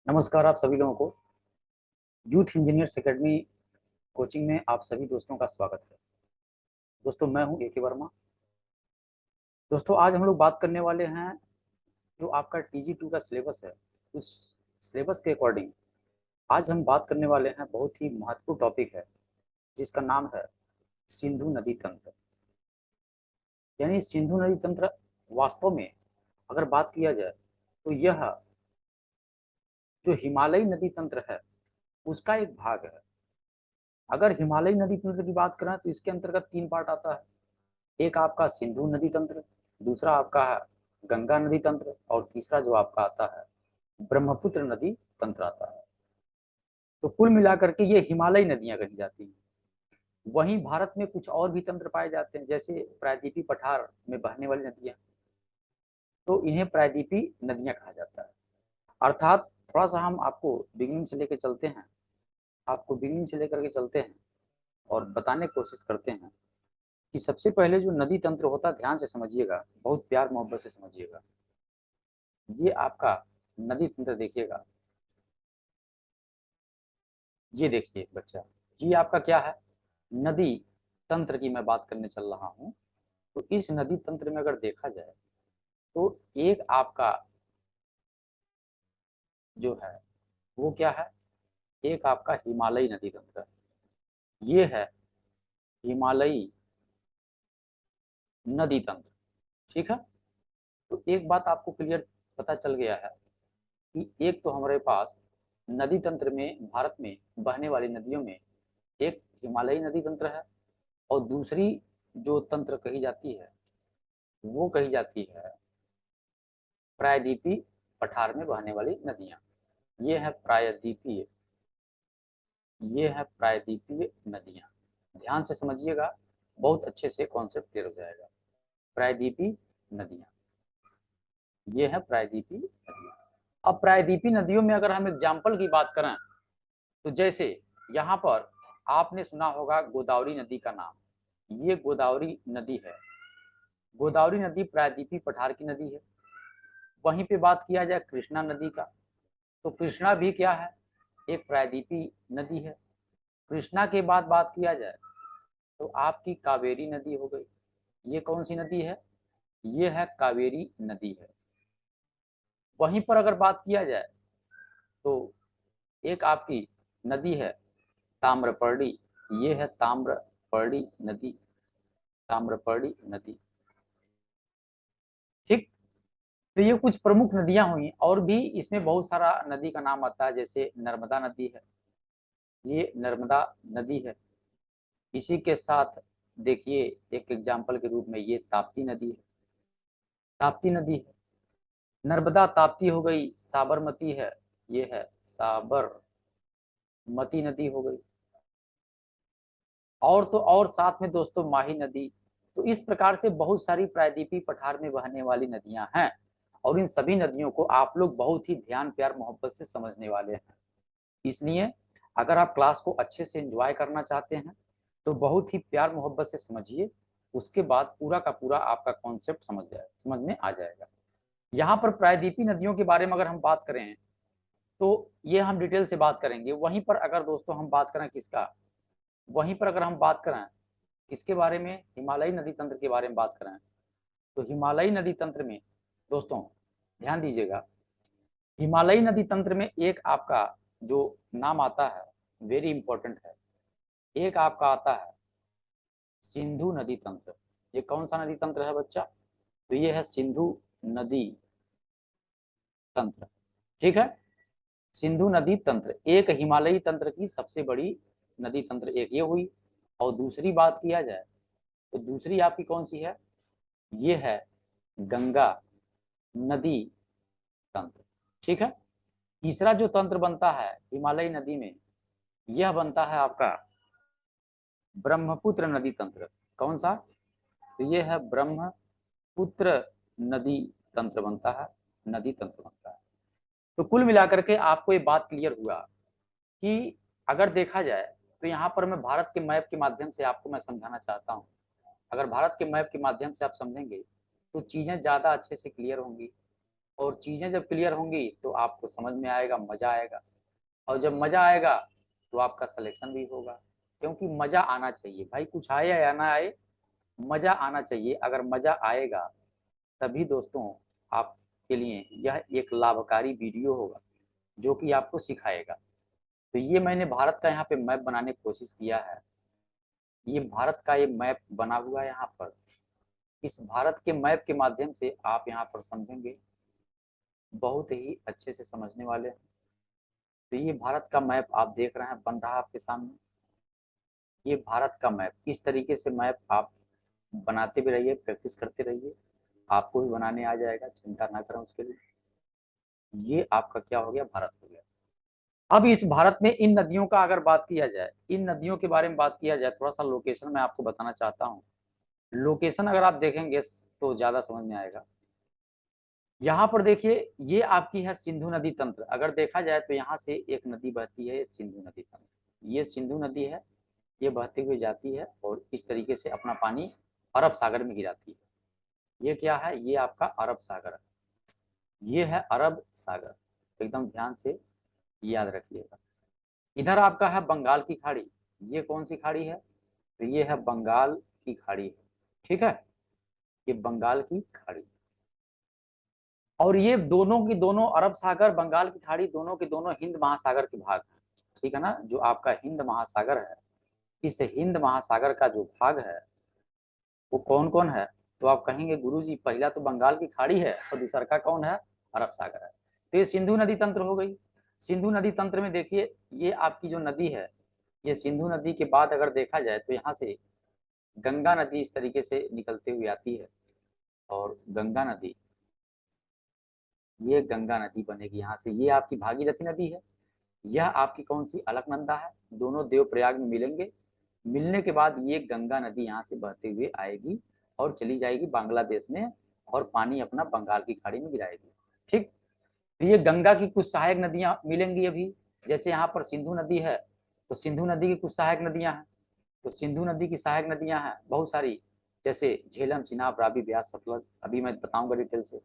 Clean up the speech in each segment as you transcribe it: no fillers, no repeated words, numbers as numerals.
नमस्कार आप सभी लोगों को यूथ इंजीनियर्स एकेडमी कोचिंग में आप सभी दोस्तों का स्वागत है। दोस्तों मैं हूं ए के वर्मा। दोस्तों आज हम लोग बात करने वाले हैं जो आपका TG2 का सिलेबस है, उस सिलेबस के अकॉर्डिंग आज हम बात करने वाले हैं। बहुत ही महत्वपूर्ण टॉपिक है जिसका नाम है सिंधु नदी तंत्र। यानी सिंधु नदी तंत्र वास्तव में अगर बात किया जाए तो यह जो हिमालयी नदी तंत्र है उसका एक भाग है। अगर हिमालयी नदी तंत्र की बात करें तो इसके अंतर्गत तीन पार्ट आता है। एक आपका सिंधु नदी तंत्र, दूसरा आपका है गंगा नदी तंत्र और तीसरा जो आपका आता है ब्रह्मपुत्र नदी तंत्र आता है। तो कुल मिलाकर के ये हिमालयी नदियां कही जाती हैं। वहीं भारत में कुछ और भी तंत्र पाए जाते हैं, जैसे प्रायद्वीपीय पठार में बहने वाली नदियां, तो इन्हें प्रायद्वीपीय नदियां कहा जाता है। अर्थात थोड़ा सा हम आपको बिगिनिंग से लेकर चलते हैं, आपको बिगिनिंग से लेकर के चलते हैं और बताने की कोशिश करते हैं कि सबसे पहले जो नदी तंत्र होता है, ध्यान से समझिएगा, बहुत प्यार मोहब्बत से समझिएगा। ये आपका नदी तंत्र देखिएगा, ये देखिए बच्चा, ये आपका क्या है, नदी तंत्र की मैं बात करने चल रहा हूँ। तो इस नदी तंत्र में अगर देखा जाए तो एक आपका जो है वो क्या है, एक आपका हिमालयी नदी तंत्र है। ये है हिमालयी नदी तंत्र। ठीक है। तो एक बात आपको क्लियर पता चल गया है कि एक तो हमारे पास नदी तंत्र में, भारत में बहने वाली नदियों में एक हिमालयी नदी तंत्र है और दूसरी जो तंत्र कही जाती है वो कही जाती है प्रायद्वीपीय पठार में बहने वाली नदियां। ये है प्रायद्वीपीय, ये है प्रायद्वीपीय नदियां। ध्यान से समझिएगा, बहुत अच्छे से कॉन्सेप्ट क्लियर हो जाएगा। प्रायद्वीपीय नदियां, ये है प्रायद्वीपीय नदियां। अब प्रायद्वीपीय नदियों में अगर हम एग्जाम्पल की बात करें तो जैसे यहाँ पर आपने सुना होगा गोदावरी नदी का नाम। ये गोदावरी नदी है। गोदावरी नदी प्रायद्वीपीय पठार की नदी है। वहीं पे बात किया जाए कृष्णा नदी का, तो कृष्णा भी क्या है, एक प्रायद्वीपीय नदी है। कृष्णा के बाद बात किया जाए तो आपकी कावेरी नदी हो गई। ये कौन सी नदी है, ये है कावेरी नदी है। वहीं पर अगर बात किया जाए तो एक आपकी नदी है ताम्रपर्णी, ये है ताम्रपर्णी नदी, ताम्रपर्णी नदी। ठीक। तो ये कुछ प्रमुख नदियां हुई, और भी इसमें बहुत सारा नदी का नाम आता है, जैसे नर्मदा नदी है, ये नर्मदा नदी है। इसी के साथ देखिए एक एग्जाम्पल के रूप में ये ताप्ती नदी है, ताप्ती नदी है। नर्मदा ताप्ती हो गई, साबरमती है, ये है साबरमती नदी हो गई। और तो और साथ में दोस्तों माही नदी। तो इस प्रकार से बहुत सारी प्रायद्वीपीय पठार में बहने वाली नदियां हैं, और इन सभी नदियों को आप लोग बहुत ही ध्यान प्यार मोहब्बत से समझने वाले हैं। इसलिए अगर आप क्लास को अच्छे से एंजॉय करना चाहते हैं तो बहुत ही प्यार मोहब्बत से समझिए, उसके बाद पूरा का पूरा आपका कॉन्सेप्ट समझ में आ जाएगा। यहाँ पर प्रायद्वीपीय नदियों के बारे में अगर हम बात करें तो ये हम डिटेल से बात करेंगे। वहीं पर अगर दोस्तों हम बात करें किसका, वहीं पर अगर हम बात करें किसके बारे में, हिमालयी नदी तंत्र के बारे में बात करें, तो हिमालयी नदी तंत्र में दोस्तों ध्यान दीजिएगा, हिमालयी नदी तंत्र में एक आपका जो नाम आता है, वेरी इंपॉर्टेंट है, एक आपका आता है सिंधु नदी तंत्र। ये कौन सा नदी तंत्र है बच्चा, तो ये है सिंधु नदी तंत्र। ठीक है। सिंधु नदी तंत्र एक हिमालयी तंत्र की सबसे बड़ी नदी तंत्र एक ये हुई। और दूसरी बात किया जाए तो दूसरी आपकी कौन सी है, ये है गंगा नदी तंत्र। ठीक है। तीसरा जो तंत्र बनता है हिमालयी नदी में, यह बनता है आपका ब्रह्मपुत्र नदी तंत्र। कौन सा, तो ये है ब्रह्मपुत्र नदी तंत्र बनता है, नदी तंत्र बनता है। तो कुल मिलाकर के आपको ये बात क्लियर हुआ कि अगर देखा जाए तो यहाँ पर मैं भारत के मैप के माध्यम से आपको मैं समझाना चाहता हूँ। अगर भारत के मैप के माध्यम से आप समझेंगे तो चीजें ज्यादा अच्छे से क्लियर होंगी और चीज़ें जब क्लियर होंगी तो आपको समझ में आएगा, मज़ा आएगा, और जब मज़ा आएगा तो आपका सिलेक्शन भी होगा। क्योंकि मज़ा आना चाहिए भाई, कुछ आए या ना आए, मज़ा आना चाहिए। अगर मज़ा आएगा तभी दोस्तों आपके लिए यह एक लाभकारी वीडियो होगा जो कि आपको सिखाएगा। तो ये मैंने भारत का यहाँ पे मैप बनाने की कोशिश किया है। ये भारत का ये मैप बना हुआ है यहाँ पर। इस भारत के मैप के माध्यम से आप यहाँ पर समझेंगे, बहुत ही अच्छे से समझने वाले हैं। तो ये भारत का मैप आप देख रहे हैं बन रहा है आपके सामने। ये भारत का मैप, इस तरीके से मैप आप बनाते भी रहिए, प्रैक्टिस करते रहिए, आपको भी बनाने आ जाएगा, चिंता ना करें उसके लिए। ये आपका क्या हो गया, भारत हो गया। अब इस भारत में इन नदियों का अगर बात किया जाए, इन नदियों के बारे में बात किया जाए, थोड़ा सा लोकेशन मैं आपको बताना चाहता हूँ। लोकेशन अगर आप देखेंगे तो ज्यादा समझ में आएगा। यहाँ पर देखिए, ये आपकी है सिंधु नदी तंत्र। अगर देखा जाए तो यहाँ से एक नदी बहती है, सिंधु नदी तंत्र। ये सिंधु नदी है, ये बहते हुए जाती है और इस तरीके से अपना पानी अरब सागर में गिराती है। ये क्या है, ये आपका अरब सागर है, ये है अरब सागर। एकदम ध्यान से याद रखिएगा। इधर आपका है बंगाल की खाड़ी। ये कौन सी खाड़ी है, तो ये है बंगाल की खाड़ी है, ठीक है, ये बंगाल की खाड़ी। और ये दोनों की दोनों, अरब सागर, बंगाल की खाड़ी, दोनों के दोनों हिंद महासागर के भाग हैं, ठीक है ना। जो आपका हिंद महासागर है, इस हिंद महासागर का जो भाग है वो कौन कौन है, तो आप कहेंगे गुरुजी पहला तो बंगाल की खाड़ी है और दूसरा का कौन है, अरब सागर है। तो ये सिंधु नदी तंत्र हो गई। सिंधु नदी तंत्र में देखिए, ये आपकी जो नदी है, ये सिंधु नदी के बाद अगर देखा जाए तो यहाँ से गंगा नदी इस तरीके से निकलते हुए आती है। और गंगा नदी, ये गंगा नदी बनेगी यहाँ से, ये आपकी भागीरथी नदी है। यह आपकी कौन सी, अलकनंदा है। दोनों देवप्रयाग में मिलेंगे, मिलने के बाद ये गंगा नदी यहाँ से बहते हुए आएगी और चली जाएगी बांग्लादेश में, और पानी अपना बंगाल की खाड़ी में गिराएगी, ठीक। तो ये गंगा की कुछ सहायक नदियां मिलेंगी अभी। जैसे यहाँ पर सिंधु नदी है, तो सिंधु नदी की कुछ सहायक नदियां हैं। तो सिंधु नदी की सहायक नदियां हैं बहुत सारी, जैसे झेलम, चिनाब, रावी, ब्यास, सतलज, अभी मैं बताऊंगा डिटेल से।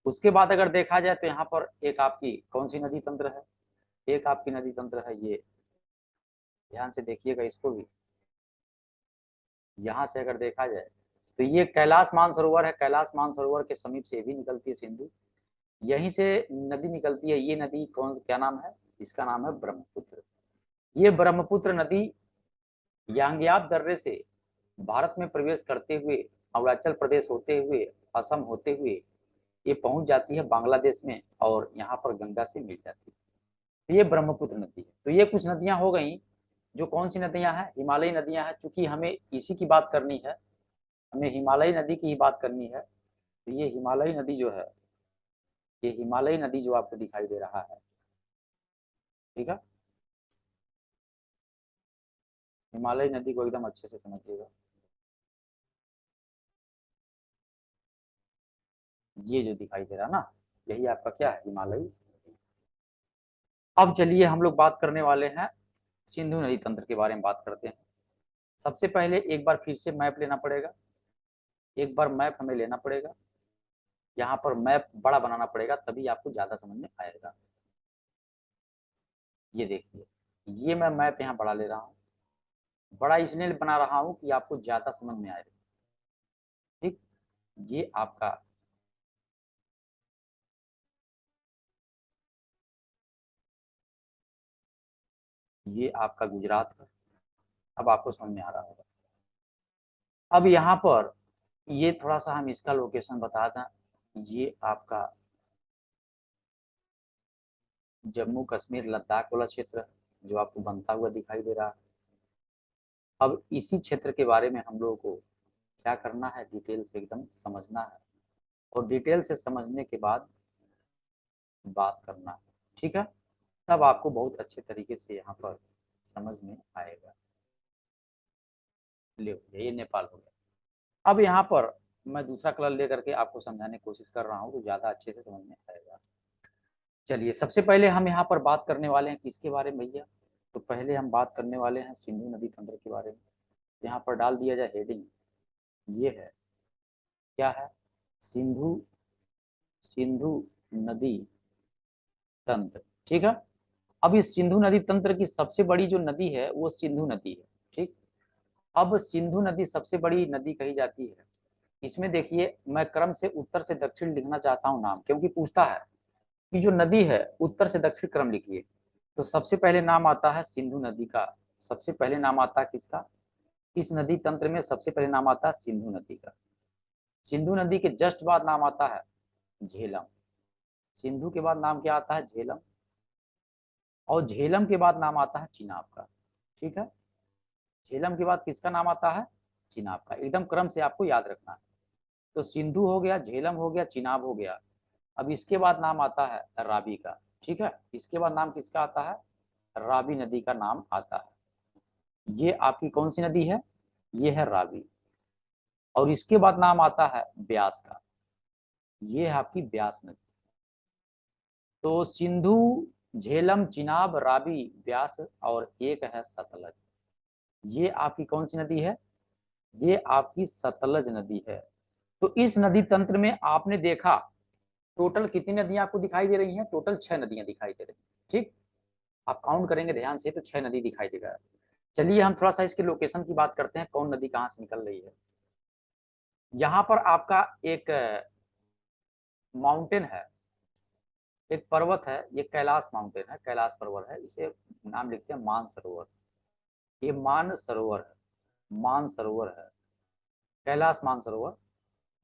उसके बाद अगर देखा जाए तो यहाँ पर एक आपकी कौन सी नदी तंत्र है, एक आपकी नदी तंत्र है ये, ध्यान से देखिएगा इसको भी। यहाँ से अगर देखा जाए तो ये कैलाश मानसरोवर है, कैलाश मानसरोवर के समीप से भी निकलती है सिंधु, यहीं से नदी निकलती है। ये नदी कौन, क्या नाम है, इसका नाम है ब्रह्मपुत्र। ये ब्रह्मपुत्र नदी यांग्याब दर्रे से भारत में प्रवेश करते हुए अरुणाचल प्रदेश होते हुए, असम होते हुए ये पहुंच जाती है बांग्लादेश में, और यहाँ पर गंगा से मिल जाती है। तो ये ब्रह्मपुत्र नदी है। तो ये कुछ नदियां हो गई, जो कौन सी नदियां हैं, हिमालयी नदियां हैं। चूंकि हमें इसी की बात करनी है, हमें हिमालयी नदी की ही बात करनी है। तो ये हिमालयी नदी जो है, ये हिमालयी नदी जो आपको दिखाई दे रहा है, ठीक है, हिमालयी नदी को एकदम अच्छे से समझिएगा। ये जो दिखाई दे रहा है ना, यही आपका क्या है, हिमालयी। अब चलिए हम लोग बात करने वाले हैं सिंधु नदी तंत्र के बारे में बात करते हैं। सबसे पहले एक बार फिर से मैप लेना पड़ेगा, एक बार मैप हमें लेना पड़ेगा, यहाँ पर मैप बड़ा बनाना पड़ेगा तभी आपको ज्यादा समझ में आएगा। ये देखिए, ये मैं मैप यहाँ बड़ा ले रहा हूँ, बड़ा इसलिए बना रहा हूँ कि आपको ज्यादा समझ में आए, ठीक। ये आपका, ये आपका गुजरात है। अब आपको समझ में आ रहा होगा। अब यहाँ पर ये थोड़ा सा हम इसका लोकेशन बता दें, ये आपका जम्मू कश्मीर लद्दाख वाला क्षेत्र जो आपको बनता हुआ दिखाई दे रहा है। अब इसी क्षेत्र के बारे में हम लोगों को क्या करना है, डिटेल से एकदम समझना है, और डिटेल से समझने के बाद बात करना है, ठीक है। तब आपको बहुत अच्छे तरीके से यहाँ पर समझ में आएगा। ले ये नेपाल हो गया। अब यहाँ पर मैं दूसरा कलर लेकर के आपको समझाने की कोशिश कर रहा हूँ तो ज़्यादा अच्छे से समझ में आएगा। चलिए सबसे पहले हम यहाँ पर बात करने वाले हैं किसके बारे में भैया, तो पहले हम बात करने वाले हैं सिंधु नदी तंत्र के बारे में। यहाँ पर डाल दिया जाए हेडिंग, ये है क्या है, सिंधु सिंधु नदी तंत्र, ठीक है। अब इस सिंधु नदी तंत्र की सबसे बड़ी जो नदी है वो सिंधु नदी है, ठीक। अब सिंधु नदी सबसे बड़ी नदी कही जाती है। इसमें देखिए मैं क्रम से उत्तर से दक्षिण लिखना चाहता हूँ नाम, क्योंकि पूछता है कि जो नदी है उत्तर से दक्षिण क्रम लिखिए। तो सबसे पहले नाम आता है सिंधु नदी का। सबसे पहले नाम आता है किसका? इस नदी तंत्र में सबसे पहले नाम आता है सिंधु नदी का। सिंधु नदी के जस्ट बाद नाम आता है झेलम। सिंधु के बाद नाम क्या आता है? झेलम। और झेलम के बाद नाम आता है चिनाब का, ठीक है। झेलम के बाद किसका नाम आता है? चिनाब का। एकदम क्रम से आपको याद रखना है। तो सिंधु हो गया, झेलम हो गया, चिनाब हो गया। अब इसके बाद नाम आता है रावी का, ठीक है। इसके बाद नाम किसका आता है? रावी नदी का नाम आता है। ये आपकी कौन सी नदी है? ये है रावी। और इसके बाद नाम आता है ब्यास का। ये है आपकी ब्यास नदी। तो सिंधु, झेलम, चिनाब, रावी, ब्यास और एक है सतलज। ये आपकी कौन सी नदी है? ये आपकी सतलज नदी है। तो इस नदी तंत्र में आपने देखा टोटल कितनी नदियां आपको दिखाई दे रही हैं? टोटल 6 नदियां दिखाई दे रही हैं, ठीक। आप काउंट करेंगे ध्यान से तो 6 नदी दिखाई देगा। चलिए हम थोड़ा सा इसके लोकेशन की बात करते हैं, कौन नदी कहाँ से निकल रही है। यहाँ पर आपका एक माउंटेन है, एक पर्वत है। ये कैलाश माउंटेन है, कैलाश पर्वत है। इसे नाम लिखते हैं मान सरोवर। ये मान सरोवर है, मान सरोवर है, कैलाश मान सरोवर।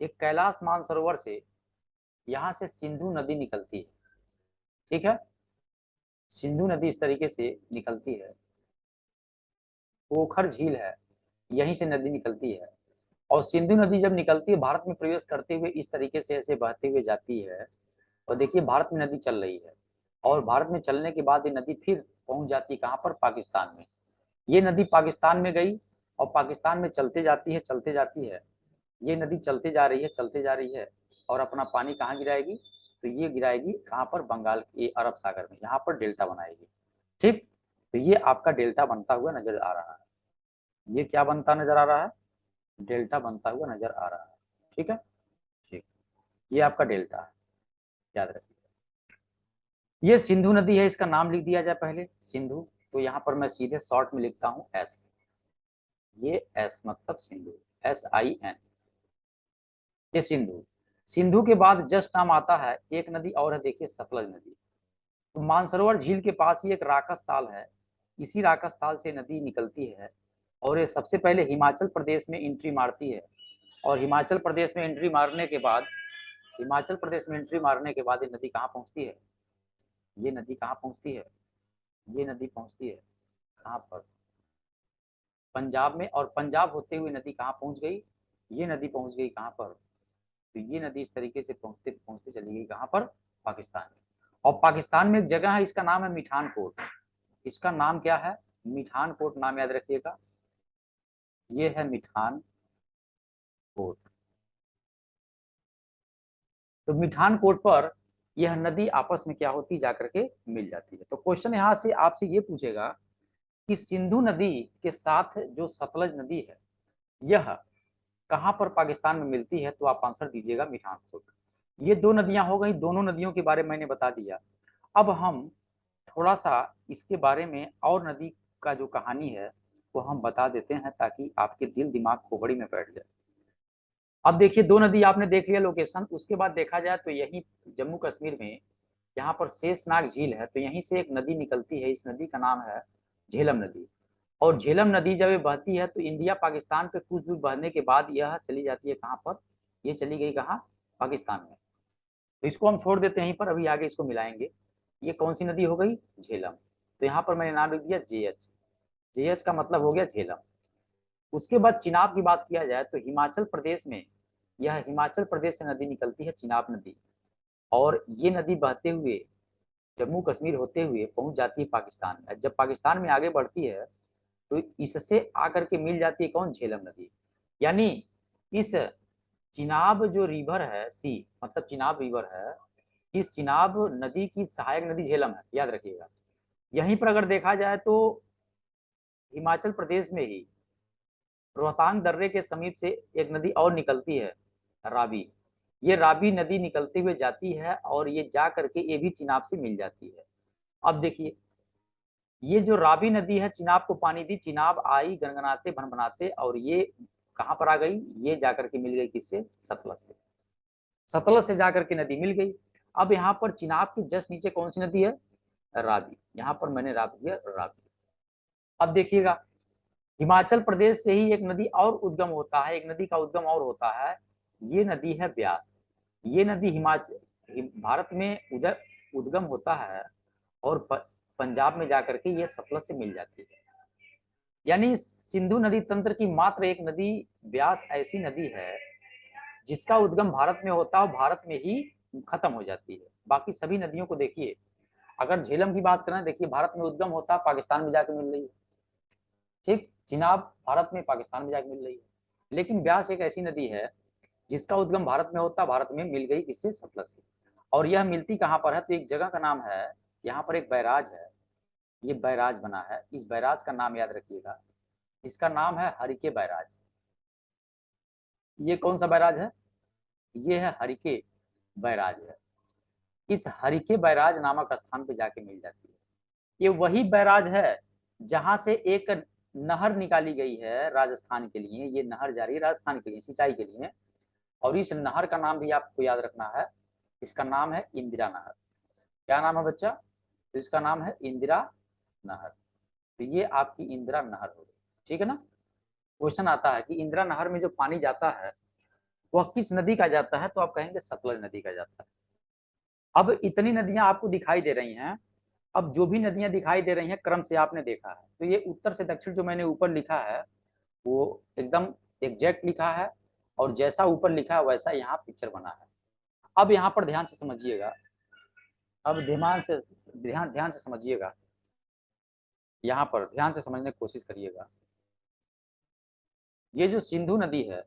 ये कैलाश मान सरोवर से यहाँ से सिंधु नदी निकलती है, ठीक है। सिंधु नदी इस तरीके से निकलती है। पोखर झील है, यहीं से नदी निकलती है। और सिंधु नदी जब निकलती है भारत में प्रवेश करते हुए इस तरीके से ऐसे बहते हुए जाती है। और देखिए भारत में नदी चल रही है। और भारत में चलने के बाद ये नदी फिर पहुंच जाती है कहाँ पर? पाकिस्तान में। ये नदी पाकिस्तान में गई और पाकिस्तान में चलते जाती है, चलते जाती है। ये नदी चलते जा रही है, चलते जा रही है। और अपना पानी कहाँ गिराएगी? तो ये गिराएगी कहाँ पर? बंगाल के अरब सागर में। यहाँ पर डेल्टा बनाएगी, ठीक। तो ये आपका डेल्टा बनता हुआ नजर आ रहा है। ये क्या बनता नजर आ रहा है? डेल्टा बनता हुआ नजर आ रहा है, ठीक है। ठीक, ये आपका डेल्टा है, याद रखिए। ये सिंधु नदी है, इसका नाम लिख दिया जाए पहले सिंधु। तो यहाँ पर मैं सीधे शॉर्ट में लिखता हूँ एस। ये एस मतलब सिंधु, SIN। ये सिंधु। सिंधु के बाद जस्ट नाम आता है एक नदी और है, देखिए सतलज नदी। तो मानसरोवर झील के पास ही एक राकस ताल है। इसी राकस ताल से नदी निकलती है। और ये सबसे पहले हिमाचल प्रदेश में एंट्री मारती है। और हिमाचल प्रदेश में एंट्री मारने के बाद, हिमाचल प्रदेश में एंट्री मारने के बाद ये नदी कहाँ पहुंचती है? ये नदी कहाँ पहुंचती है? ये नदी पहुंचती है कहाँ पर? पंजाब में। और पंजाब होते हुए नदी कहाँ पहुंच गई? ये नदी पहुंच गई कहाँ पर? तो ये नदी इस तरीके से पहुंचते पहुंचते चली गई कहाँ पर? पाकिस्तान में। और पाकिस्तान में एक जगह है, इसका नाम है मिठान कोट। इसका नाम क्या है? मिठान कोट नाम याद रखिएगा। ये है मिठान कोट। तो मिठान कोट पर यह नदी आपस में क्या होती जाकर के मिल जाती है। तो क्वेश्चन यहाँ से आपसे ये पूछेगा कि सिंधु नदी के साथ जो सतलज नदी है यह कहाँ पर पाकिस्तान में मिलती है? तो आप आंसर दीजिएगा मिठान कोट। ये दो नदियां हो गई, दोनों नदियों के बारे में मैंने बता दिया। अब हम थोड़ा सा इसके बारे में और नदी का जो कहानी है वो हम बता देते हैं ताकि आपके दिल दिमाग खोपड़ी में बैठ जाए। अब देखिए दो नदी आपने देख लिया लोकेशन, उसके बाद देखा जाए तो यही जम्मू कश्मीर में यहाँ पर शेषनाग झील है। तो यहीं से एक नदी निकलती है, इस नदी का नाम है झेलम नदी। और झेलम नदी जब ये बहती है तो इंडिया पाकिस्तान पे कुछ दूर बहने के बाद यह चली जाती है कहाँ पर? ये चली गई कहाँ? पाकिस्तान में। तो इसको हम छोड़ देते हैं यहीं पर, अभी आगे इसको मिलाएंगे। ये कौन सी नदी हो गई? झेलम। तो यहाँ पर मैंने नाम लिख दिया JH। JH का मतलब हो गया झेलम। उसके बाद चिनाब की बात किया जाए तो हिमाचल प्रदेश में, यह हिमाचल प्रदेश से नदी निकलती है चिनाब नदी। और ये नदी बहते हुए जम्मू कश्मीर होते हुए पहुंच जाती है पाकिस्तान में। जब पाकिस्तान में आगे बढ़ती है तो इससे आकर के मिल जाती है कौन? झेलम नदी। यानी इस चिनाब जो रिवर है, सी मतलब चिनाब रिवर है, इस चिनाब नदी की सहायक नदी झेलम है, याद रखिएगा। यहीं पर अगर देखा जाए तो हिमाचल प्रदेश में ही रोहतांग दर्रे के समीप से एक नदी और निकलती है, रावी। ये रावी नदी निकलते हुए जाती है और ये जा करके ये भी चिनाब से मिल जाती है। अब देखिए, ये जो रावी नदी है चिनाब को पानी दी, चिनाब आई गनगनाते भनभनाते और ये कहाँ पर आ गई, ये जाकर के मिल गई किससे, सतलज से। सतलज से जाकर के नदी मिल गई। अब यहाँ पर चिनाब के जस्ट नीचे कौन सी नदी है, रावी। यहाँ पर मैंने रावी है, रावी। अब देखिएगा, हिमाचल प्रदेश से ही एक नदी और उद्गम होता है, एक नदी का उद्गम और होता है, ये नदी है ब्यास। ये नदी भारत में उधर उद्गम होता है और पंजाब में जाकर के ये सतलज से मिल जाती है। यानी सिंधु नदी तंत्र की मात्र एक नदी ब्यास ऐसी नदी है जिसका उद्गम भारत में होता है और भारत में ही खत्म हो जाती है। बाकी सभी नदियों को देखिए, अगर झेलम की बात करें, देखिए भारत में उद्गम होता है, पाकिस्तान में जाकर मिल रही है। ठीक, चिनाब भारत में पाकिस्तान में जाकर मिल रही है, लेकिन ब्यास एक ऐसी नदी है जिसका उद्गम भारत में होता, भारत में मिल गई किससे, सतलज से। और यह मिलती कहाँ पर है, तो एक जगह का नाम है, यहाँ पर एक बैराज है, ये बैराज बना है, इस बैराज का नाम याद रखिएगा, इसका नाम है हरिके बैराज। ये कौन सा बैराज है, ये है हरिके बैराज है। इस हरिके बैराज नामक स्थान पे जाके मिल जाती है। ये वही बैराज है जहां से एक नहर निकाली गई है राजस्थान के लिए, ये नहर जा रही है राजस्थान के लिए सिंचाई के लिए, और इस नहर का नाम भी आपको याद रखना है, इसका नाम है इंदिरा नहर। क्या नाम है बच्चा, तो इसका नाम है इंदिरा नहर। तो ये आपकी इंदिरा नहर हो गई, ठीक है ना। क्वेश्चन आता है कि इंदिरा नहर में जो पानी जाता है वह किस नदी का जाता है, तो आप कहेंगे सतलज नदी का जाता है। अब इतनी नदियां आपको दिखाई दे रही हैं, अब जो भी नदियां दिखाई दे रही हैं क्रम से आपने देखा है, तो ये उत्तर से दक्षिण जो मैंने ऊपर लिखा है वो एकदम एग्जैक्ट लिखा है, और जैसा ऊपर लिखा है वैसा यहाँ पिक्चर बना है। अब यहाँ पर ध्यान से समझिएगा, अब ध्यान ध्यान से समझिएगा, यहाँ पर ध्यान से समझने की कोशिश करिएगा। ये जो सिंधु नदी है,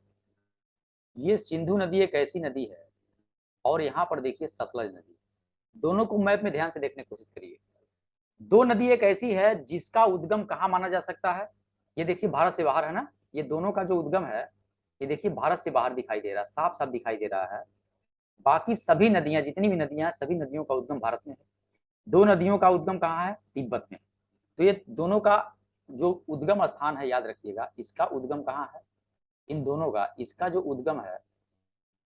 ये सिंधु नदी एक ऐसी नदी है, और यहाँ पर देखिए सतलज नदी, दोनों को मैप में ध्यान से देखने की कोशिश करिए। दो नदी एक ऐसी है जिसका उद्गम कहाँ माना जा सकता है, ये देखिए भारत से बाहर है ना, ये दोनों का जो उद्गम है ये देखिए भारत से बाहर दिखाई दे रहा है, साफ साफ दिखाई दे रहा है। बाकी सभी नदियां, जितनी भी नदियां हैं, सभी नदियों का उद्गम भारत में है। दो नदियों का उद्गम कहाँ है, तिब्बत में। तो ये दोनों का जो उद्गम स्थान है याद रखिएगा, इसका उद्गम कहाँ है, इन दोनों का, इसका जो उद्गम है,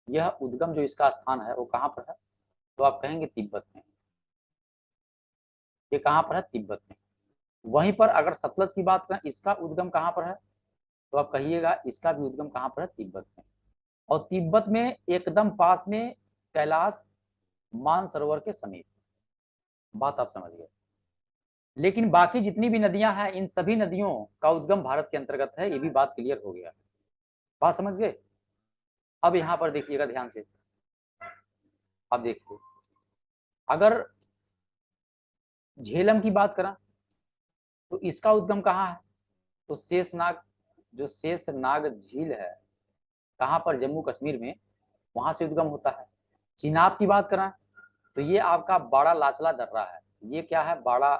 यह उद्गम जो इसका स्थान है वो कहाँ पर है, तो आप कहेंगे तिब्बत में। ये कहाँ पर है, तिब्बत में। वहीं पर अगर सतलज की बात करें, इसका उद्गम कहाँ पर है, तो आप कहिएगा इसका भी उद्गम कहाँ पर है, तिब्बत में। और तिब्बत में एकदम पास में कैलाश मानसरोवर के समीप, बात आप समझ गए। लेकिन बाकी जितनी भी नदियां हैं, इन सभी नदियों का उद्गम भारत के अंतर्गत है, ये भी बात क्लियर हो गया, बात समझ गए। अब यहां पर देखिएगा ध्यान से, अब देखिए, अगर झेलम की बात करें तो इसका उद्गम कहाँ है, तो शेषनाग, जो शेषनाग झील है कहाँ पर, जम्मू कश्मीर में, वहां से उद्गम होता है। चिनाब की बात करें तो ये आपका बड़ा लाचला दर्रा है, ये क्या है, बड़ा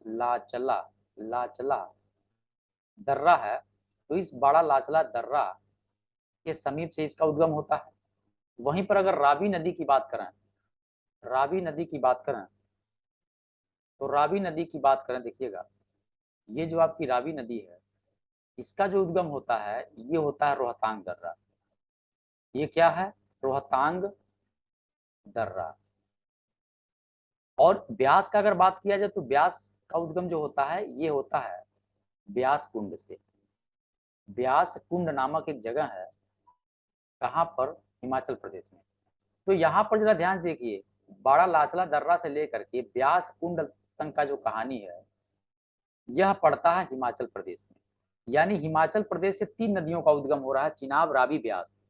लाचला, लाचला दर्रा है। तो इस बड़ा लाचला दर्रा के समीप से इसका उद्गम होता है। वहीं पर अगर रावी नदी की बात करें, रावी नदी की बात करें, तो रावी नदी की बात करें, देखिएगा ये जो आपकी रावी नदी है, इसका जो उद्गम होता है ये होता है रोहतांग दर्रा। ये क्या है, रोहतांग दर्रा। और ब्यास का अगर बात किया जाए तो ब्यास का उद्गम जो होता है ये होता है ब्यास कुंड से। ब्यास कुंड नामक एक जगह है, कहाँ पर, हिमाचल प्रदेश में। तो यहाँ पर जरा ध्यान देखिए, बड़ा लाचला दर्रा से लेकर के ब्यास कुंड तक का जो कहानी है यह पड़ता है हिमाचल प्रदेश में। यानी हिमाचल प्रदेश से तीन नदियों का उद्गम हो रहा है, चिनाब, रावी, ब्यास।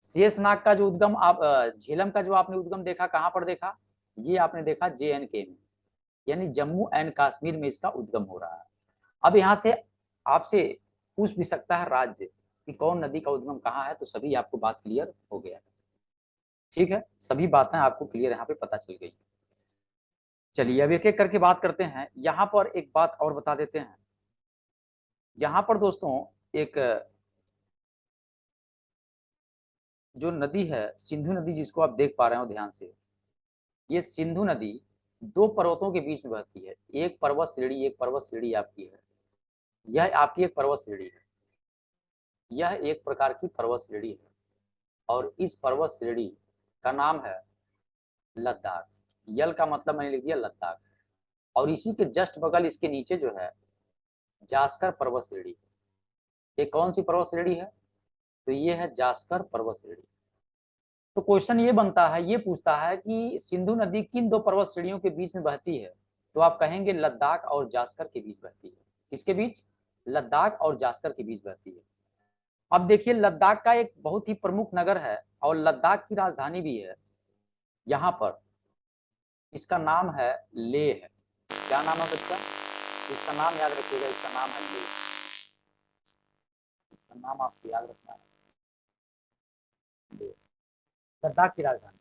शेषनाग का जो उद्गम आप झेलम का जो आपने उद्गम देखा, कहाँ पर देखा, ये आपने देखा JNK में, यानी जम्मू एंड कश्मीर में इसका उद्गम हो रहा है। अब यहाँ से आपसे पूछ भी सकता है राज्य कि कौन नदी का उद्गम कहाँ है, तो सभी आपको बात क्लियर हो गया है, ठीक है, सभी बातें आपको क्लियर यहाँ पे पता चल गई। चलिए अब एक एक करके बात करते हैं। यहाँ पर एक बात और बता देते हैं, यहाँ पर दोस्तों एक जो नदी है सिंधु नदी, जिसको आप देख पा रहे हो ध्यान से, ये सिंधु नदी दो पर्वतों के बीच में बहती है। एक पर्वत श्रेणी आपकी है, यह आपकी एक पर्वत श्रेणी है, यह एक प्रकार की पर्वत श्रेणी है। और इस पर्वत श्रेणी का नाम है लद्दाख। यल का मतलब मैंने लिख दिया लद्दाख। और इसी के जस्ट बगल इसके नीचे जो है जास्कर पर्वत श्रेणी। ये कौन सी पर्वत श्रेणी है? तो ये है जास्कर पर्वत श्रेणी। तो क्वेश्चन ये बनता है, ये पूछता है कि सिंधु नदी किन दो पर्वत श्रेणियों के बीच में बहती है? तो आप कहेंगे लद्दाख और जास्कर के बीच बहती है। किसके बीच? लद्दाख और जास्कर के बीच बहती है। अब देखिए, लद्दाख का एक बहुत ही प्रमुख नगर है और लद्दाख की राजधानी भी है यहाँ पर। इसका नाम है लेह। क्या नाम है बच्चा? इसका नाम याद रखिएगा, इसका नाम है लेह। इसका नाम आपको याद रखना है, लेह, लद्दाख की राजधानी।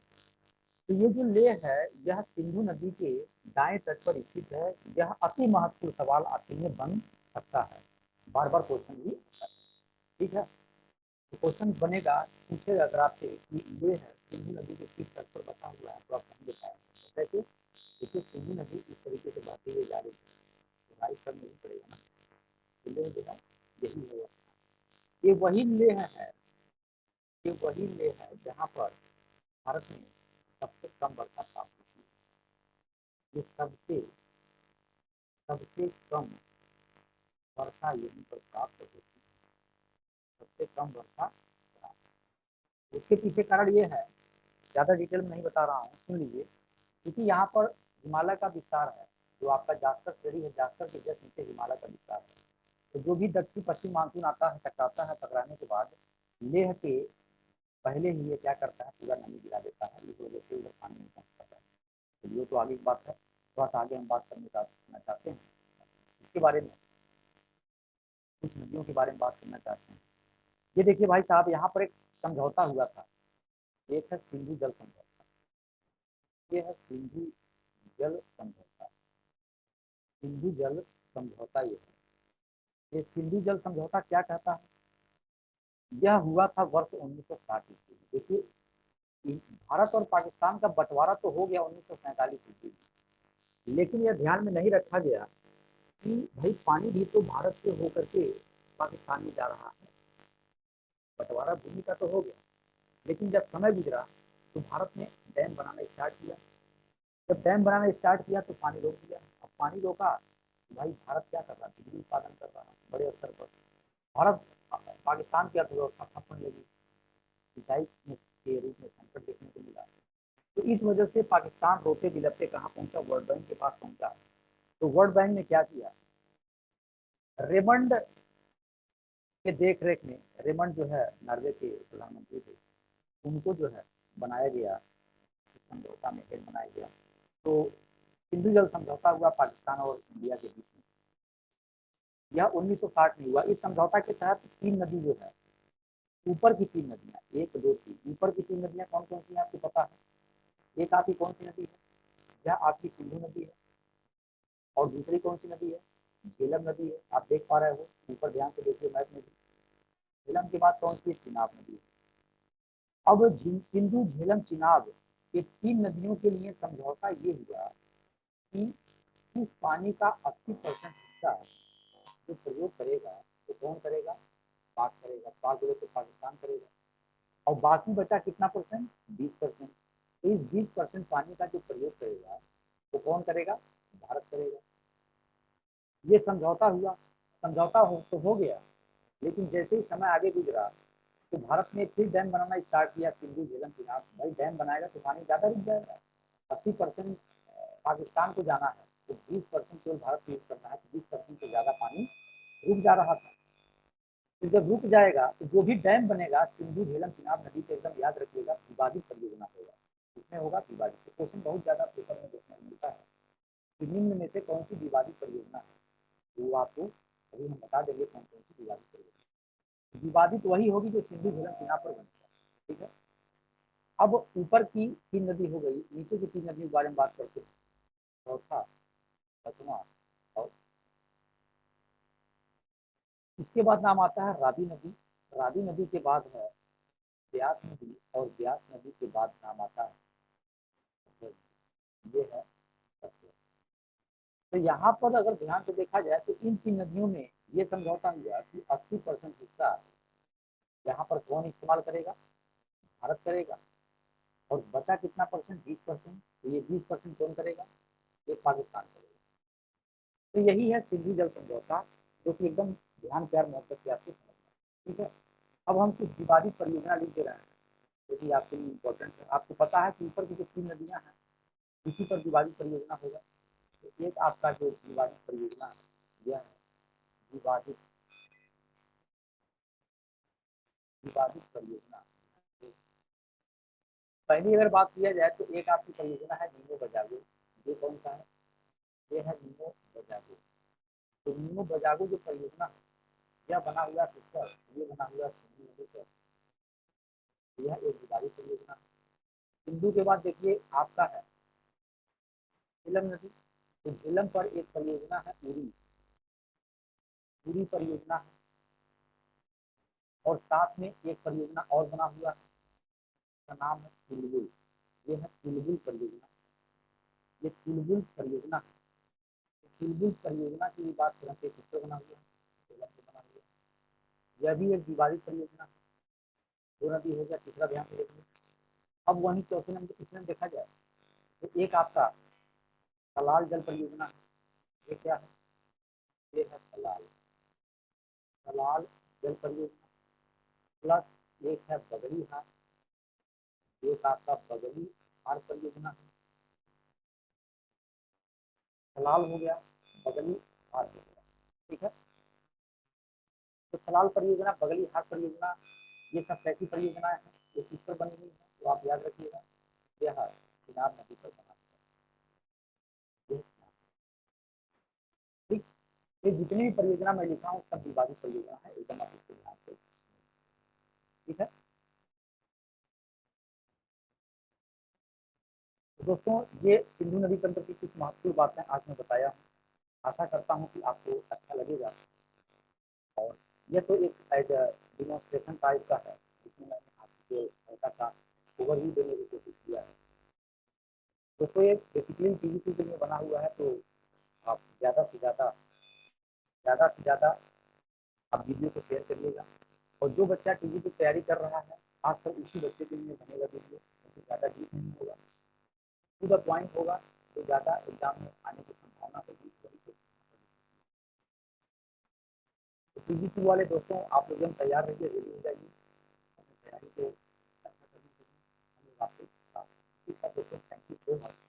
तो ये जो लेह है, यह सिंधु नदी के दाएं तट पर स्थित है। यह अति महत्वपूर्ण सवाल आपके लिए बन सकता है, बार बार क्वेश्चन भी। ठीक है, तो क्वेश्चन बनेगा, पूछेगा अगर आपसे कि लेह है सिंधु नदी के किस तट पर बसा हुआ है, तो आप कहेंगे कैसे? देखिए, सिंधु नदी इस तरीके से बहती हुई जा रही है, तो राइट करना ही पड़ेगा ना। लेह जो है यही है, ये वही लेह है, ये वही लेह है जहाँ पर भारत में सबसे कम वर्षा प्राप्त होती है। ये सबसे सबसे कम वर्षा यहीं पर प्राप्त होती है, सबसे कम वर्षा प्राप्त। उसके पीछे कारण ये है, ज़्यादा डिटेल में नहीं बता रहा हूँ, सुन लीजिए। क्योंकि यहाँ पर हिमालय का विस्तार है, जो आपका जास्कर श्रेणी है, जास्कर के जस्ट नीचे हिमालय का विस्तार है। तो जो भी दक्षिण पश्चिम मानसून आता है, टकराता है, टकराने के बाद लेह के पहले ही ये क्या करता है, पूरा नमी गिरा देता है। इस वजह से उधर पानी नहीं पहुँच पाता है। चलिए, तो आगे की बात है, थोड़ा सा आगे हम बात करना चाहते हैं इसके बारे में, कुछ नदियों के बारे में बात करना चाहते हैं। ये देखिए भाई साहब, यहाँ पर एक समझौता हुआ था। एक है सिंधु जल समझौता, ये है सिंधु जल समझौता। सिंधु जल समझौता ये है। ये सिंधु जल समझौता क्या कहता है? यह हुआ था वर्ष 1960 ईस्वी में। देखिए, भारत और पाकिस्तान का बंटवारा तो हो गया 1947 ईस्वी में, लेकिन यह ध्यान में नहीं रखा गया कि भाई पानी भी तो भारत से होकर के पाकिस्तान में जा रहा है। बंटवारा भूमि का तो हो गया, लेकिन जब समय गुजरा तो भारत ने डैम बनाना स्टार्ट किया। जब डैम बनाना स्टार्ट किया तो पानी रोक दिया। अब पानी रोका, भाई भारत क्या कर रहा है? बिजली उत्पादन कर रहा है बड़े स्तर पर। भारत, पाकिस्तान की अर्थव्यवस्था ठप्पन लगी, सिंचाई के रूप में संकट देखने को मिला। तो इस वजह से पाकिस्तान रोते बिलपते कहाँ पहुंचा? वर्ल्ड बैंक के पास पहुंचा। तो वर्ल्ड बैंक ने क्या किया? रेमंड के देख रेख में, रेमंड जो है नॉर्वे के प्रधानमंत्री थे, उनको जो है बनाया गया, इस समझौता में हेड बनाया गया। तो सिंधु जल समझौता हुआ पाकिस्तान और इंडिया के बीच में। यह 1960 में हुआ। इस समझौता के तहत तीन नदी जो है, ऊपर की तीन नदियां, एक दो तीन, ऊपर की तीन नदियां कौन कौन सी हैं आपको पता है? एक आपकी कौन सी नदी है? यह आपकी सिंधु नदी है। और दूसरी कौन सी नदी है? झेलम नदी है। आप देख पा रहे हो, ऊपर ध्यान से देखिए मैप में भी। झेलम के बाद कौन सी? चिनाब नदी है। अब सिंधु झेलम चिनाब, ये तीन नदियों के लिए समझौता ये हुआ कि इस पानी का 80% हिस्सा जो प्रयोग करेगा, तो कौन करेगा? पाक करेगा। पाक बोले तो पाकिस्तान करेगा। और बाकी बचा कितना परसेंट? 20%। तो इस 20% पानी का जो प्रयोग करेगा, तो कौन करेगा? भारत करेगा। ये समझौता हुआ। समझौता तो हो गया, लेकिन जैसे ही समय आगे गुजरा तो भारत ने फिर डैम बनाना स्टार्ट किया, सिंधु झेलम चिनाब। भाई डैम बनाएगा तो पानी ज़्यादा रुक जाएगा। 80% पाकिस्तान को जाना है, तो 20% केवल भारत को यूज करना है, तो 20% से ज़्यादा पानी रुक जा रहा था। तो जब रुक जाएगा तो जो भी डैम बनेगा सिंधु झेलम चिनाब नदी पे, एकदम याद रखिएगा, विवादित परियोजना होगा। इसमें होगा विवादित। तो क्वेश्चन बहुत ज़्यादा पेपर में देखने को मिलता है कि निम्न में से कौन सी विवादित परियोजना है, वो आपको अभी हम बता देंगे कौन कौन सी विवादित परियोजना। विवादित वही होगी जो सिंधु झेलम चिनाब पर बनेगा। ठीक है, अब ऊपर की तीन नदी हो गई, नीचे की तीन नदियों के बारे में बात करते हैं। चौथा, पांचवा और इसके बाद नाम आता है रावी नदी। रावी नदी के बाद है ब्यास नदी और ब्यास नदी के बाद नाम आता है, ये है सत्य। तो यहाँ पर अगर ध्यान से देखा जाए तो इन तीन नदियों में ये समझौता हुआ कि 80% हिस्सा यहाँ पर कौन इस्तेमाल करेगा, भारत करेगा, और बचा कितना परसेंट, 20%, तो ये 20% कौन करेगा, ये पाकिस्तान करेगा। तो यही है सिंधु जल समझौता, जो कि एकदम ध्यान प्यार मोहब्बत से आपको समझना, ठीक है। अब हम कुछ विवादित परियोजना लिख दे रहे हैं, जो कि आपके लिए इम्पोर्टेंट है। आपको पता है कि ऊपर की जो 3 नदियां हैं इसी पर विवादित परियोजना होगा। तो एक आपका जो विवादित परियोजना है यह है विवादित विवादित परियोजना। पहली अगर बात किया जाए तो एक आपकी परियोजना है नीमो बजागो। ये कौन सा है, ये है नीमो बजागो। तो नीमो बजागो जो परियोजना है यह बना हुआ किस पर, ये बना हुआ सिंधु नदी पर। यह एक विवादित परियोजना है। सिंधु के बाद देखिए आपका है झेलम नदी। तो झेलम पर एक परियोजना है उरी, उरी परियोजना है। और साथ में एक परियोजना और बना हुआ है, का नाम है चुलबुल। ये है चुलबुल परियोजना, ये चुलबुल परियोजना है। चुलबुल परियोजना की बात करें तो किससे बना हुआ है, झेलम से बना हुआ है। यह भी एक विवादित परियोजना है। दो नदी हो गया, तीसरा ध्यान से देखिए। अब वहीं चौथे नंबर इसमें देखा जाए तो एक आपका सलाल जल परियोजना है। ये क्या है, ये है सलाल, सलाल जल परियोजना। प्लस एक है बगड़ी हार, एक आपका बगड़ी हार परियोजना है। सलाल हो गया, बगड़ी हार हो गया, ठीक है। तो सलाल परियोजना, बगड़ी हार परियोजना, ये सब कैसी परियोजनाएं हैं, ये किस पर बनी हुई है, तो आप याद रखिएगा यह चिनाब नदी पर बना हुआ है। ठीक, ये जितनी भी परियोजना मैं लिखा हूँ सब विवादित परियोजना है, एकदम आप इसको ध्यान से, ठीक है। तो दोस्तों ये सिंधु नदी तंत्र की कुछ महत्वपूर्ण बातें आज मैं बताया हूँ। आशा करता हूँ कि आपको अच्छा लगेगा। और यह तो एक एज अ डिमॉन्स्ट्रेशन टाइप का है, जिसमें मैंने आपको हल्का सा ओवरव्यू देने की कोशिश किया है। दोस्तों ये बेसिकली डिजिटल के लिए बना हुआ है, तो आप ज़्यादा से ज़्यादा आप वीडियो को शेयर करिएगा। और जो बच्चा टीजी की तैयारी कर रहा है खासकर उसी बच्चे के लिए बनेगा वीडियो, क्योंकि ज़्यादा डीप नहीं होगा, टू द पॉइंट होगा, तो ज़्यादा एग्जाम में आने की संभावना होगी। तो टीजी वाले दोस्तों आप लोग तैयार रहिए, रेडी हो जाइए अपनी तैयारी को अच्छा करने के लिए। हम लोग आपके साथ, ठीक है दोस्तों, थैंक यू सो मच।